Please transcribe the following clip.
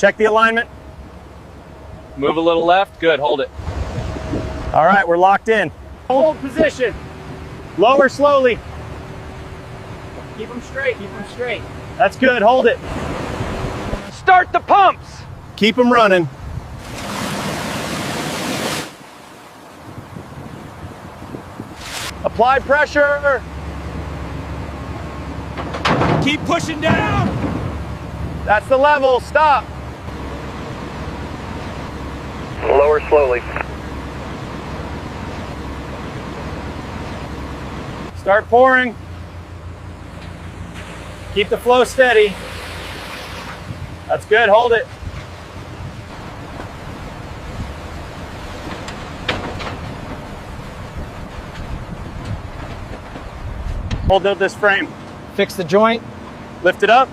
Check the alignment. Move a little left. Good, hold it. All right, we're locked in. Hold position. Lower slowly. Keep them straight, keep them straight. That's good, hold it. Start the pumps. Keep them running. Apply pressure. Keep pushing down. That's the level, stop. Lower slowly. Start pouring. Keep the flow steady. That's good, hold it. Hold up this frame. Fix the joint. Lift it up.